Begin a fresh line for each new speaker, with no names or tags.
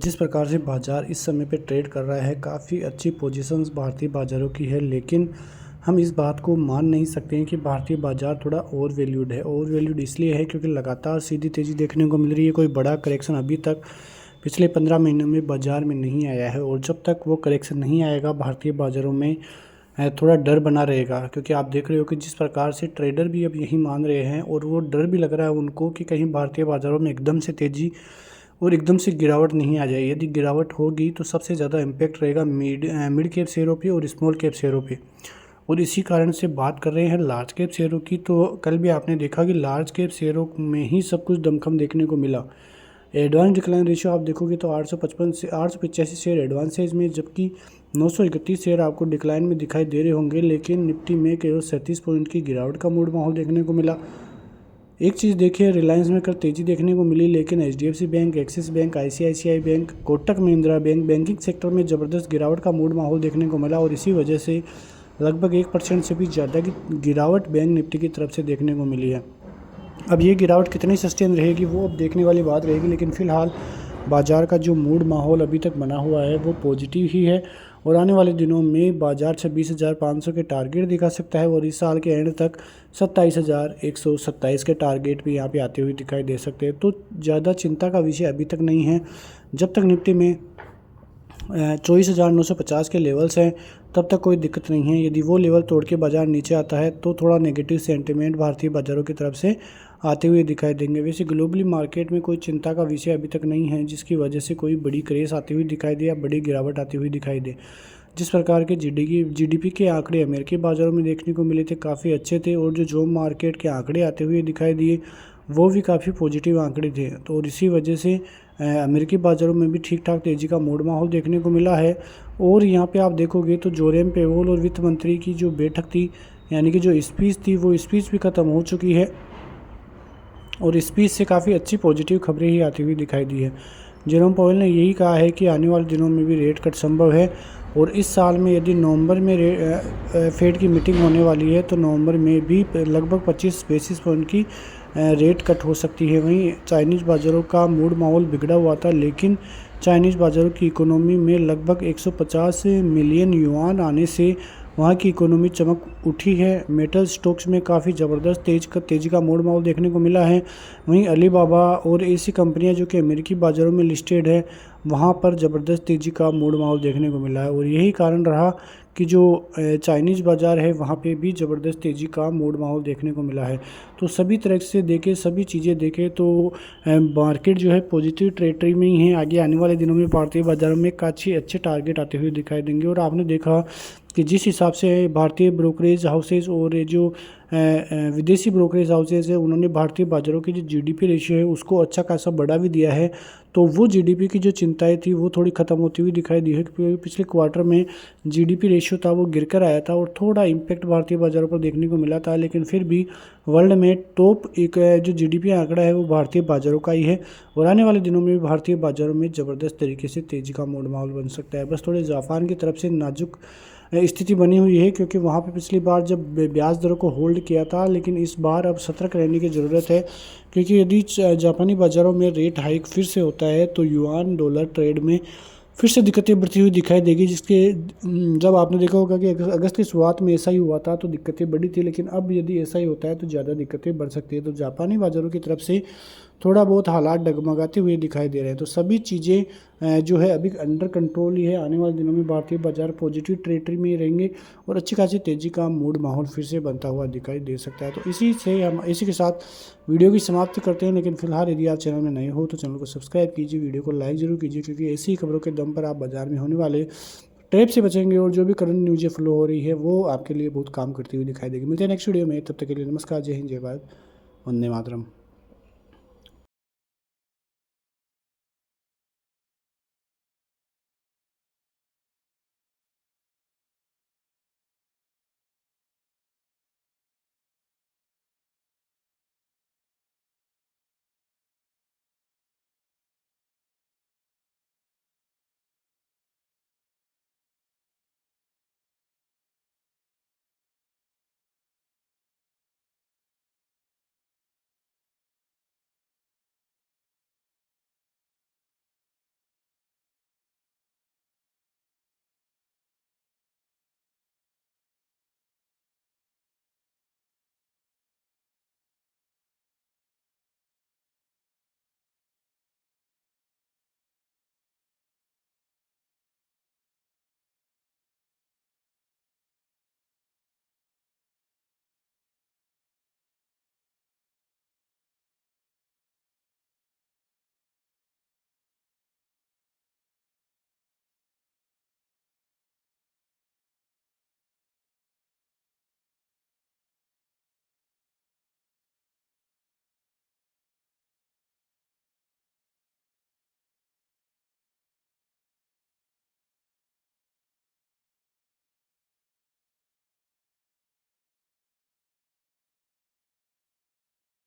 जिस प्रकार से बाज़ार इस समय पे ट्रेड कर रहा है, काफ़ी अच्छी पोजीशंस भारतीय बाज़ारों की है, लेकिन हम इस बात को मान नहीं सकते हैं कि भारतीय बाज़ार थोड़ा ओवर वैल्यूड है। ओवर वैल्यूड इसलिए है क्योंकि लगातार सीधी तेज़ी देखने को मिल रही है। कोई बड़ा करेक्शन अभी तक पिछले 15 महीनों में बाज़ार में नहीं आया है, और जब तक वो करेक्शन नहीं आएगा भारतीय बाज़ारों में थोड़ा डर बना रहेगा। क्योंकि आप देख रहे हो कि जिस प्रकार से ट्रेडर भी अब यही मान रहे हैं, और वो डर भी लग रहा है उनको कि कहीं भारतीय बाज़ारों में एकदम से तेज़ी और एकदम से गिरावट नहीं आ जाए। यदि गिरावट होगी तो सबसे ज़्यादा इम्पैक्ट रहेगा मिड कैप शेयरों पे और स्मॉल कैप शेयरों पे। और इसी कारण से बात कर रहे हैं लार्ज कैप शेयरों की, तो कल भी आपने देखा कि लार्ज कैप शेयरों में ही सब कुछ दमखम देखने को मिला। एडवांस डिक्लाइन रेशियो आप देखोगे तो 855 से 885 शेयर एडवांसेज में, जबकि 931 शेयर आपको डिक्लाइन में दिखाई दे रहे होंगे। लेकिन निफ्टी में केवल 37 पॉइंट की गिरावट का मूड माहौल देखने को मिला। एक चीज़ देखिए, रिलायंस में कल तेज़ी देखने को मिली, लेकिन HDFC bank, axis bank, ICICI bank, Kotak Mahindra bank, banking sector में ज़बरदस्त गिरावट का मूड माहौल देखने को मिला। और इसी वजह से लगभग 1% से भी ज़्यादा की गिरावट बैंक निफ्टी की तरफ से देखने को मिली है। अब ये गिरावट कितनी सस्टेन रहेगी वो अब देखने वाली बात रहेगी, लेकिन फ़िलहाल बाज़ार का जो मूड माहौल अभी तक बना हुआ है वो पॉजिटिव ही है। और आने वाले दिनों में बाज़ार 26,500 के टारगेट दिखा सकता है, और इस साल के एंड तक 27,127 के टारगेट भी यहाँ पे आते हुए दिखाई दे सकते हैं। तो ज़्यादा चिंता का विषय अभी तक नहीं है। जब तक निफ्टी में 24,950 के लेवल्स हैं तब तक कोई दिक्कत नहीं है। यदि वो लेवल तोड़ के बाज़ार नीचे आता है तो थोड़ा नेगेटिव सेंटिमेंट भारतीय बाज़ारों की तरफ से आते हुए दिखाई देंगे। वैसे ग्लोबली मार्केट में कोई चिंता का विषय अभी तक नहीं है, जिसकी वजह से कोई बड़ी क्रेज आती हुई दिखाई दे या बड़ी गिरावट आती हुई दिखाई दे। जिस प्रकार के जीडीपी के आंकड़े अमेरिकी बाज़ारों में देखने को मिले थे काफ़ी अच्छे थे, और जो जॉब मार्केट के आंकड़े आते हुए दिखाई दिए वो भी काफ़ी पॉजिटिव आंकड़े थे। तो और इसी वजह से अमेरिकी बाज़ारों में भी ठीक ठाक तेज़ी का मूड माहौल देखने को मिला है। और यहाँ पे आप देखोगे तो जोरेम पेवोल और वित्त मंत्री की जो बैठक थी, यानी कि जो स्पीच थी, वो स्पीच भी ख़त्म हो चुकी है, और स्पीच से काफ़ी अच्छी पॉजिटिव खबरें ही आती हुई दिखाई दी है। जेरोम पावेल ने यही कहा है कि आने वाले दिनों में भी रेट कट संभव है, और इस साल में यदि नवंबर में फेड की मीटिंग होने वाली है तो नवंबर में भी लगभग 25 बेसिस पॉइंट की रेट कट हो सकती है। वहीं चाइनीज़ बाज़ारों का मूड माहौल बिगड़ा हुआ था, लेकिन चाइनीज़ बाज़ारों की इकोनॉमी में लगभग 150 मिलियन युआन आने से वहाँ की इकोनॉमी चमक उठी है। मेटल स्टॉक्स में काफ़ी ज़बरदस्त तेज़ी का मूड माहौल देखने को मिला है। वहीं अलीबाबा और ऐसी कंपनियां जो कि अमेरिकी बाज़ारों में लिस्टेड है, वहाँ पर ज़बरदस्त तेज़ी का मूड माहौल देखने को मिला है। और यही कारण रहा कि जो चाइनीज़ बाज़ार है वहाँ पे भी ज़बरदस्त तेज़ी का मूड माहौल देखने को मिला है। तो सभी तरह से देखें, सभी चीज़ें देखें तो मार्केट जो है पॉजिटिव टेरिटरी में ही है। आगे आने वाले दिनों में भारतीय बाज़ारों में काफ़ी अच्छे टारगेट आते हुए दिखाई देंगे। और आपने देखा कि जिस हिसाब से भारतीय ब्रोकरेज हाउसेज और ये जो विदेशी ब्रोकरेज हाउसेज है, उन्होंने भारतीय बाज़ारों की जो जीडीपी रेशियो है उसको अच्छा खासा बढ़ा भी दिया है, तो वो जीडीपी की जो चिंताएं थी वो थोड़ी ख़त्म होती हुई दिखाई दी है। क्योंकि पिछले क्वार्टर में जीडीपी रेशियो था वो गिर कर आया था, और थोड़ा इम्पैक्ट भारतीय बाज़ारों पर देखने को मिला था, लेकिन फिर भी वर्ल्ड में टॉप एक जो जीडीपी आंकड़ा है वो भारतीय बाज़ारों का ही है। और आने वाले दिनों में भी भारतीय बाज़ारों में ज़बरदस्त तरीके से तेज़ी का मूड माहौल बन सकता है। बस थोड़े जापान की तरफ से नाजुक स्थिति बनी हुई है, क्योंकि वहाँ पे पिछली बार जब ब्याज दरों को होल्ड किया था, लेकिन इस बार अब सतर्क रहने की ज़रूरत है। क्योंकि यदि जापानी बाज़ारों में रेट हाइक फिर से होता है तो युआन डॉलर ट्रेड में फिर से दिक्कतें बढ़ती हुई दिखाई देगी। जिसके जब आपने देखा होगा कि अगस्त की शुरुआत में ऐसा ही हुआ था तो दिक्कतें बढ़ी थी, लेकिन अब यदि ऐसा ही होता है तो ज़्यादा दिक्कतें बढ़ सकती है। तो जापानी बाज़ारों की तरफ से थोड़ा बहुत हालात डगमगाते हुए दिखाई दे रहे हैं। तो सभी चीज़ें जो है अभी अंडर कंट्रोल ही है। आने वाले दिनों में भारतीय बाज़ार पॉजिटिव टेरिटरी में ही रहेंगे, और अच्छी खासी तेज़ी का मूड माहौल फिर से बनता हुआ दिखाई दे सकता है। तो इसी के साथ वीडियो की समाप्ति करते हैं। लेकिन फिलहाल यदि आप चैनल में नए हो तो चैनल को सब्सक्राइब कीजिए, वीडियो को लाइक ज़रूर कीजिए, क्योंकि ऐसी खबरों के दम पर आप बाज़ार में होने वाले ट्रैप से बचेंगे, और जो भी करंट न्यूज़ें फ्लो हो रही है वो आपके लिए बहुत काम करती हुई दिखाई देगी। मिलते हैं नेक्स्ट वीडियो में, तब तक के लिए नमस्कार, जय हिंद, जय भारत, वंदे मातरम।